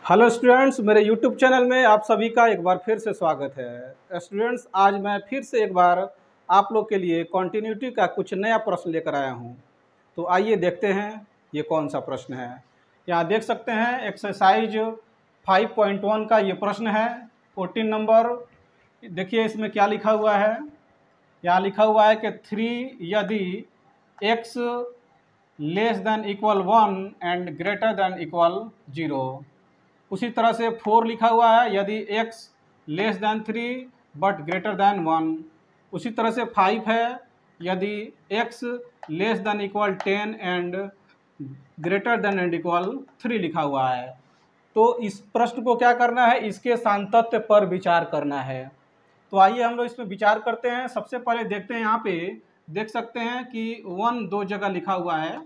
Hello students, मेरे YouTube channel में आप सभी का एक बार फिर से स्वागत है। स्टूडेंट्स, आज मैं फिर से एक बार आप लोग के लिए कॉन्टिन्यूटी का कुछ नया प्रश्न लेकर आया हूं। तो आइए देखते हैं ये कौन सा प्रश्न है। यहाँ देख सकते हैं एक्सरसाइज 5.1 का ये प्रश्न है, 14 नंबर। देखिए इसमें क्या लिखा हुआ है। यहाँ लिखा हुआ है कि 3 यदि x less than equal 1 and greater than equal 0। उसी तरह से 4 लिखा हुआ है, यदि x less then 3 but greater than 1। उसी तरह से 5 है, यदि x less than equal 10 and greater than and equal 3 लिखा हुआ है। तो इस प्रश्न को क्या करना है, इसके सांतत्य पर विचार करना है। तो आइए हम लोग इसमें विचार करते हैं। सबसे पहले देखते हैं, यहाँ पे देख सकते हैं कि 1 2 जगह लिखा हुआ है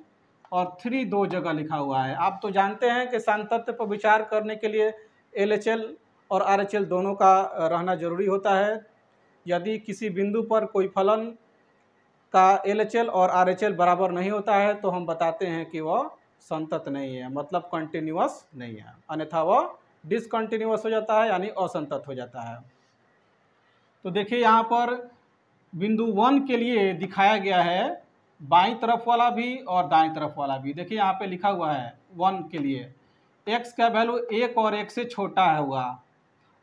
और 3 2 जगह लिखा हुआ है। आप तो जानते हैं कि सांतत्य पर विचार करने के लिए LHL और RHL दोनों का रहना जरूरी होता है। यदि किसी बिंदु पर कोई फलन का LHL और RHL बराबर नहीं होता है तो हम बताते हैं कि वह संतत नहीं है, मतलब कंटिन्यूअस नहीं है, अन्यथा वह डिसकंटिन्यूअस हो जाता है, यानी असंतत हो जाता है। तो देखिए यहाँ पर बिंदु 1 के लिए दिखाया गया है बाईं तरफ वाला भी और दाईं तरफ वाला भी। देखिए यहाँ पे लिखा हुआ है 1 के लिए x का वैल्यू 1 और 1 से छोटा है होगा,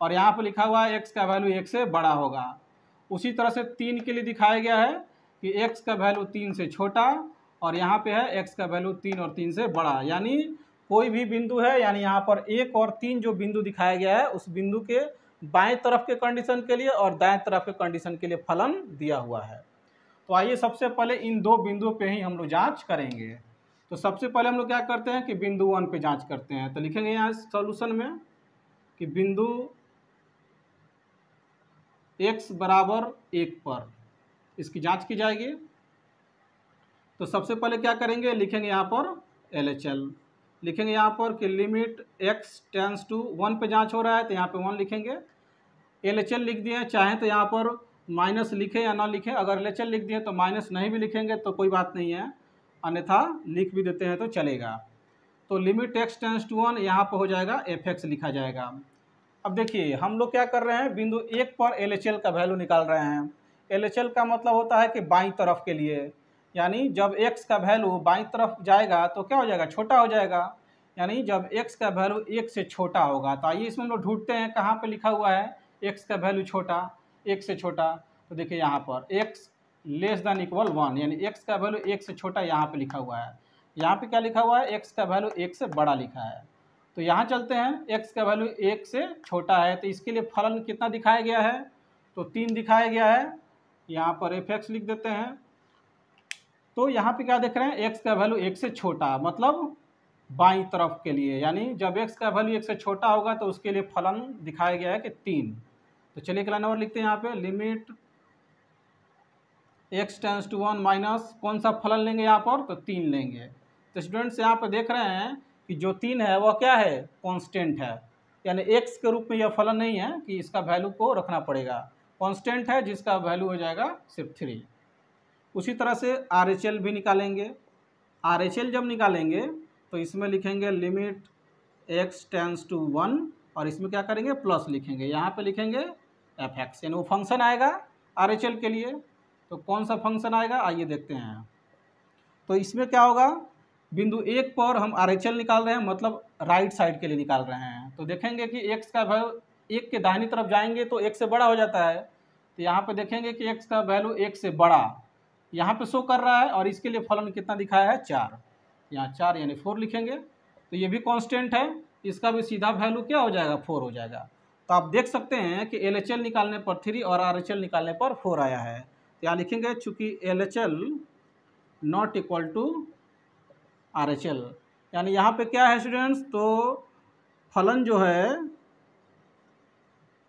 और यहाँ पे लिखा हुआ है x का वैल्यू 1 से बड़ा होगा। उसी तरह से 3 के लिए दिखाया गया है कि x का वैल्यू 3 से छोटा, और यहाँ पे है x का वैल्यू 3 और 3 से बड़ा। यानी कोई भी बिंदु है, यानी यहाँ पर 1 और 3 जो बिंदु दिखाया गया है उस बिंदु के बाएं तरफ के कंडीशन के लिए और दाएं तरफ के कंडीशन के लिए फलन दिया हुआ है। तो आइए सबसे पहले इन दो बिंदुओं पे ही हम लोग जांच करेंगे। तो सबसे पहले हम लोग क्या करते हैं कि बिंदु 1 पे जांच करते हैं। तो लिखेंगे यहाँ सॉल्यूशन में कि बिंदु x बराबर 1 पर इसकी जांच की जाएगी। तो सबसे पहले क्या करेंगे, लिखेंगे यहाँ पर LHL। लिखेंगे यहाँ पर कि लिमिट x टेंस टू 1 पे जांच हो रहा है तो यहाँ पे 1 लिखेंगे। LHL लिख दिए, चाहें तो यहाँ पर माइनस लिखें या ना लिखें। अगर LHL लिख दिए तो माइनस नहीं भी लिखेंगे तो कोई बात नहीं है, अन्यथा लिख भी देते हैं तो चलेगा। तो लिमिट x टेंस टू 1 यहाँ पर हो जाएगा fx लिखा जाएगा। अब देखिए हम लोग क्या कर रहे हैं, बिंदु 1 पर LHL का वैल्यू निकाल रहे हैं। LHL का मतलब होता है कि बाईं तरफ के लिए, यानी जब x का वैल्यू बाईं तरफ जाएगा तो क्या हो जाएगा, छोटा हो जाएगा। यानी जब x का वैल्यू 1 से छोटा होगा। तो आइए इसमें हम लोग ढूंढते हैं कहाँ पे लिखा हुआ है x का वैल्यू छोटा, 1 से छोटा। तो देखिए यहाँ पर x लेस देन इक्वल 1, यानी x का वैल्यू 1 से छोटा यहाँ पे लिखा हुआ है। यहाँ पे क्या लिखा हुआ है, x का वैल्यू 1 से बड़ा लिखा है। तो यहाँ चलते हैं, x का वैल्यू 1 से छोटा है तो इसके लिए फलन कितना दिखाया गया है, तो 3 दिखाया गया है। यहाँ पर fx लिख देते हैं। तो यहाँ पे क्या देख रहे हैं, x का वैल्यू 1 से छोटा मतलब बाईं तरफ के लिए, यानी जब x का वैल्यू 1 से छोटा होगा तो उसके लिए फलन दिखाया गया है कि 3। तो चलिए अगला नंबर लिखते हैं यहाँ पे, limit x tends to 1 minus कौन सा फलन लेंगे यहाँ पर, तो 3 लेंगे। तो स्टूडेंट्स यहाँ पर देख रहे हैं कि जो 3 है वह क्या है, कांस्टेंट है, यानी x के रूप में यह फलन नहीं है कि इसका वैल्यू को रखना पड़ेगा, कांस्टेंट है जिसका वैल्यू हो जाएगा सिर्फ 3। उसी तरह से RHL भी निकालेंगे। RHL जब निकालेंगे तो इसमें लिखेंगे लिमिट x टेंस टू 1 और इसमें क्या करेंगे, प्लस लिखेंगे। यहाँ पे लिखेंगे fx, यानी वो फंक्शन आएगा RHL के लिए। तो कौन सा फंक्शन आएगा, आइए देखते हैं। तो इसमें क्या होगा, बिंदु 1 पर हम RHL निकाल रहे हैं, मतलब राइट साइड के लिए निकाल रहे हैं। तो देखेंगे कि x का वैल्यू 1 के दाहिनी तरफ जाएंगे तो 1 से बड़ा हो जाता है। तो यहाँ पे देखेंगे कि x का वैल्यू 1 से बड़ा यहाँ पे शो कर रहा है, और इसके लिए फलन कितना दिखाया है, 4। यहाँ 4 यानी 4 लिखेंगे। तो ये भी कांस्टेंट है, इसका भी सीधा वैल्यू क्या हो जाएगा, 4 हो जाएगा। तो आप देख सकते हैं कि LHL निकालने पर 3 और RHL निकालने पर 4 आया है। तो यहाँ लिखेंगे चूँकि LHL not equal to RHL, यानी यहाँ पे क्या है स्टूडेंट्स, तो फलन जो है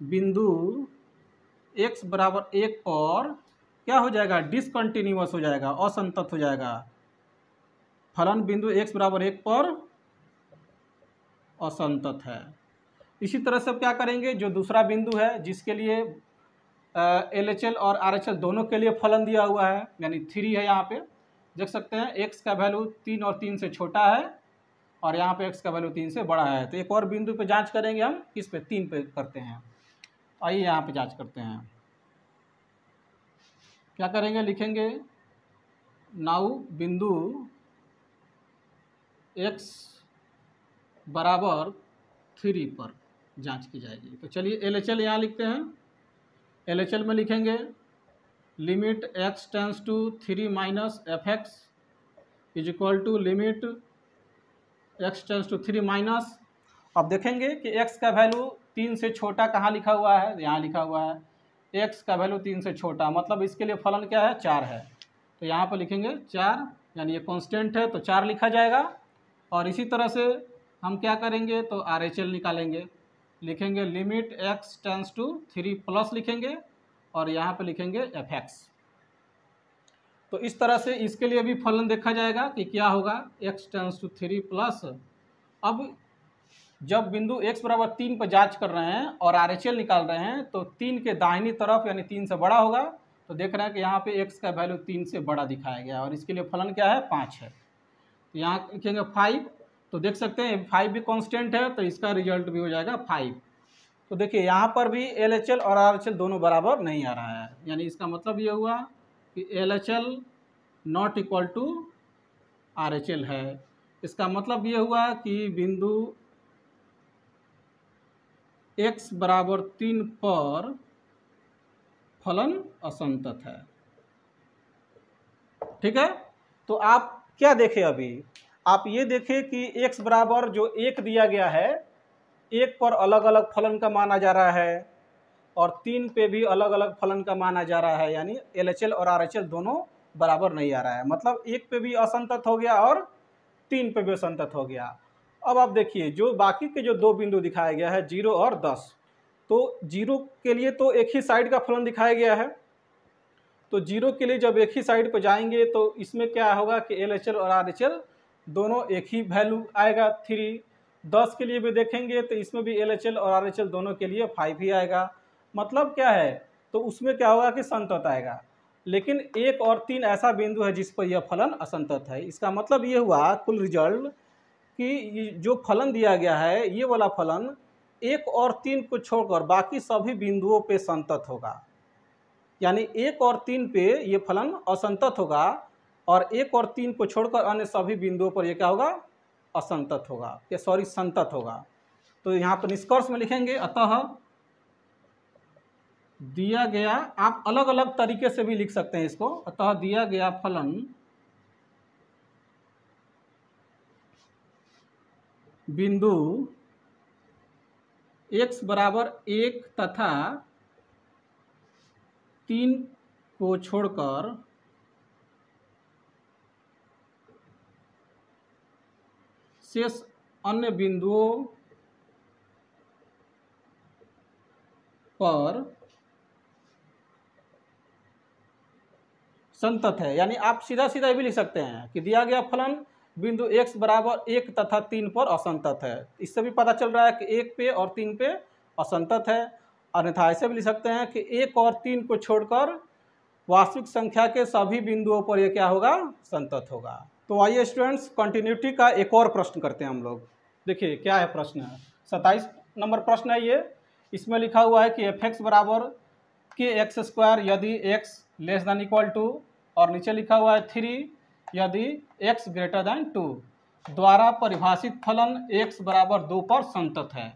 बिंदु x बराबर 1 पर क्या हो जाएगा, डिसकंटिन्यूअस हो जाएगा, असंतत हो जाएगा। फलन बिंदु x बराबर 1 पर असंतत है। इसी तरह से क्या करेंगे, जो दूसरा बिंदु है जिसके लिए LHL और RHL दोनों के लिए फलन दिया हुआ है, यानी 3 है। यहाँ पे देख सकते हैं x का वैल्यू 3 और 3 से छोटा है, और यहाँ पे x का वैल्यू 3 से बड़ा है। तो एक और बिंदु पे जांच करेंगे हम, किस पे, 3 पे करते हैं। आइए यहाँ पे जांच करते हैं। क्या करेंगे, लिखेंगे नाउ बिंदु x बराबर 3 पर जांच की जाएगी। तो चलिए LHL यहाँ लिखते हैं। LHL में लिखेंगे limit x tends to 3 minus F X is equal to limit x tends to 3 minus. अब देखेंगे कि x का वैल्यू 3 से छोटा कहाँ लिखा हुआ है, यहाँ लिखा हुआ है x का वैल्यू 3 से छोटा, मतलब इसके लिए फलन क्या है, 4 है। तो यहाँ पर लिखेंगे 4, यानी ये कांस्टेंट है तो 4 लिखा जाएगा। और इसी तरह से हम क्या करेंगे, तो RHL निकालेंगे। लिखेंगे limit x tends to 3 plus लिखेंगे और यहाँ पे लिखेंगे fx। तो इस तरह से इसके लिए भी फलन देखा जाएगा कि क्या होगा, x टेंस टू 3 प्लस। अब जब बिंदु x बराबर 3 पर जांच कर रहे हैं और RHL निकाल रहे हैं तो 3 के दाहिनी तरफ यानी 3 से बड़ा होगा। तो देख रहे हैं कि यहाँ पे x का वैल्यू 3 से बड़ा दिखाया गया और इसके लिए फलन क्या है, 5 है। तो यहाँ लिखेंगे 5। तो देख सकते हैं 5 भी कांस्टेंट है तो इसका रिजल्ट भी हो जाएगा 5। तो देखिए यहाँ पर भी LHL और RHL दोनों बराबर नहीं आ रहा है, यानी इसका मतलब ये हुआ कि LHL not equal to RHL है। इसका मतलब ये हुआ कि बिंदु x बराबर 3 पर फलन असंतत है। ठीक है, तो आप क्या देखें, अभी आप ये देखें कि x बराबर जो 1 दिया गया है, 1 पर अलग अलग फलन का माना जा रहा है और 3 पे भी अलग अलग फलन का माना जा रहा है, यानी LHL और RHL दोनों बराबर नहीं आ रहा है। मतलब 1 पे भी असंतत हो गया और 3 पे भी असंतत हो गया। अब आप देखिए जो बाकी के जो 2 बिंदु दिखाया गया है 0 और 10, तो 0 के लिए तो एक ही साइड का फलन दिखाया गया है। तो 0 के लिए जब एक ही साइड पर जाएंगे तो इसमें क्या होगा कि LHL और RHL दोनों एक ही वैल्यू आएगा 3। 10 के लिए भी देखेंगे तो इसमें भी LHL और RHL दोनों के लिए 5 ही आएगा। मतलब क्या है, तो उसमें क्या होगा कि संतत आएगा। लेकिन 1 और 3 ऐसा बिंदु है जिस पर यह फलन असंतत है। इसका मतलब ये हुआ कुल रिजल्ट कि जो फलन दिया गया है ये वाला फलन 1 और 3 को छोड़कर बाकी सभी बिंदुओं पे संतत होगा। यानी 1 और 3 पे ये फलन असंतत होगा और 1 और 3 को छोड़कर अन्य सभी बिंदुओं पर यह क्या होगा, असंतत होगा, या सॉरी संतत होगा। तो यहाँ पर निष्कर्ष में लिखेंगे अतः दिया गया, आप अलग अलग तरीके से भी लिख सकते हैं इसको, अतः दिया गया फलन बिंदु x बराबर 1 तथा 3 को छोड़कर शेष अन्य बिंदुओं पर संतत है। यानी आप सीधा सीधा भी लिख सकते हैं कि दिया गया फलन बिंदु x बराबर 1 तथा 3 पर असंतत है। इससे भी पता चल रहा है कि 1 पे और 3 पे असंतत है। अन्यथा ऐसे भी लिख सकते हैं कि 1 और 3 को छोड़कर वास्तविक संख्या के सभी बिंदुओं पर यह क्या होगा, संतत होगा। तो आइए स्टूडेंट्स कंटिन्यूटी का एक और प्रश्न करते हैं हम लोग। देखिए क्या है प्रश्न, 27 नंबर प्रश्न है ये। इसमें लिखा हुआ है कि fx बराबर kx² यदि x less than equal to, और नीचे लिखा हुआ है 3 यदि x ग्रेटर देन 2 द्वारा परिभाषित फलन x बराबर 2 पर संतत है,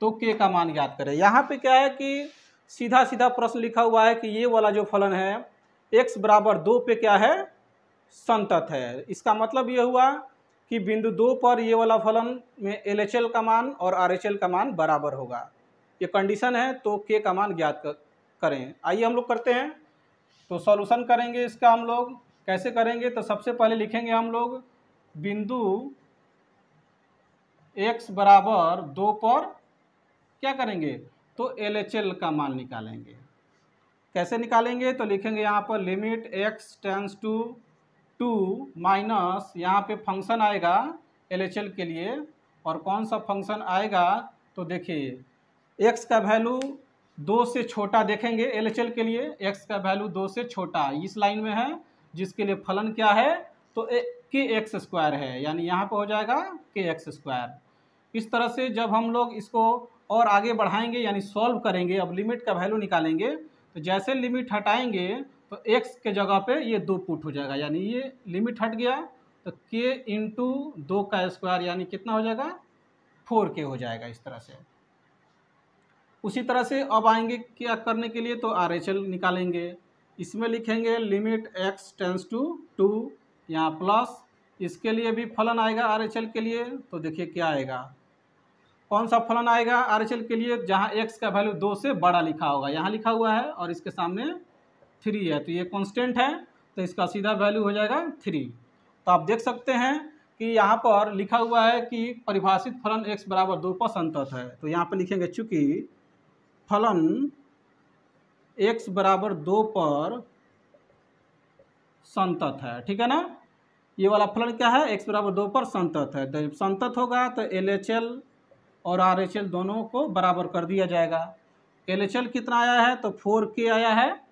तो k का मान ज्ञात करें। यहाँ पे क्या है कि सीधा सीधा प्रश्न लिखा हुआ है कि ये वाला जो फलन है x बराबर 2 पे क्या है, संतत है। इसका मतलब ये हुआ कि बिंदु 2 पर ये वाला फलन में LHL का मान और RHL का मान बराबर होगा, ये कंडीशन है। तो k का मान ज्ञात करें। आइए हम लोग करते हैं। तो सॉल्यूशन करेंगे इसका हम लोग, कैसे करेंगे, तो सबसे पहले लिखेंगे हम लोग बिंदु x बराबर 2 पर क्या करेंगे, तो LHL का मान निकालेंगे। कैसे निकालेंगे, तो लिखेंगे यहाँ पर limit x tends to 2 minus, यहाँ पे फंक्शन आएगा LHL के लिए, और कौन सा फंक्शन आएगा, तो देखिए x का वैल्यू 2 से छोटा देखेंगे LHL के लिए, x का वैल्यू 2 से छोटा इस लाइन में है, जिसके लिए फलन क्या है, तो के एक्स स्क्वायर है, यानी यहाँ पे हो जाएगा के एक्स स्क्वायर। इस तरह से जब हम लोग इसको और आगे बढ़ाएंगे यानी सॉल्व करेंगे, अब लिमिट का वैल्यू निकालेंगे, तो जैसे लिमिट हटाएंगे तो x के जगह पे ये 2 पुट हो जाएगा, यानी ये लिमिट हट गया तो k इंटू 2 का स्क्वायर यानी कितना हो जाएगा 4k हो जाएगा इस तरह से। उसी तरह से अब आएंगे क्या करने के लिए, तो RHL निकालेंगे। इसमें लिखेंगे लिमिट x टेंस टू 2, यहाँ प्लस, इसके लिए भी फलन आएगा RHL के लिए, तो देखिए क्या आएगा, कौन सा फलन आएगा RHL के लिए, जहाँ x का वैल्यू 2 से बड़ा लिखा होगा, यहाँ लिखा हुआ है और इसके सामने 3 है, तो ये कांस्टेंट है तो इसका सीधा वैल्यू हो जाएगा 3। तो आप देख सकते हैं कि यहाँ पर लिखा हुआ है कि परिभाषित फलन x बराबर 2 पर संतत है, तो यहाँ पर लिखेंगे चूंकि फलन x बराबर 2 पर संतत है, ठीक है ना। ये वाला फलन क्या है, x बराबर 2 पर संतत है, तो संतत होगा तो LHL और RHL दोनों को बराबर कर दिया जाएगा। LHL कितना आया है, तो 4k आया है,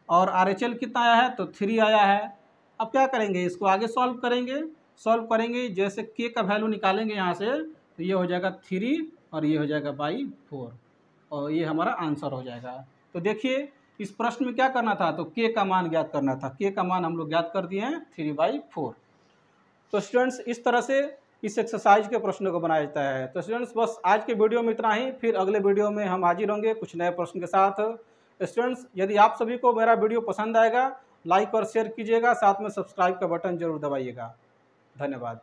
और RHL कितना आया है, तो 3 आया है। अब क्या करेंगे, इसको आगे सॉल्व करेंगे जैसे k का वैल्यू निकालेंगे यहाँ से, तो ये हो जाएगा 3 और ये हो जाएगा बाई 4, और ये हमारा आंसर हो जाएगा। तो देखिए इस प्रश्न में क्या करना था, तो k का मान ज्ञात करना था, k का मान हम लोग ज्ञात कर दिए हैं 3/4। तो स्टूडेंट्स इस तरह से इस एक्सरसाइज के प्रश्नों को बनाया जाता है। तो स्टूडेंट्स बस आज के वीडियो में इतना ही, फिर अगले वीडियो में हम हाजिर होंगे कुछ नए प्रश्न के साथ। स्टूडेंट्स यदि आप सभी को मेरा वीडियो पसंद आएगा लाइक और शेयर कीजिएगा, साथ में सब्सक्राइब का बटन जरूर दबाइएगा। धन्यवाद।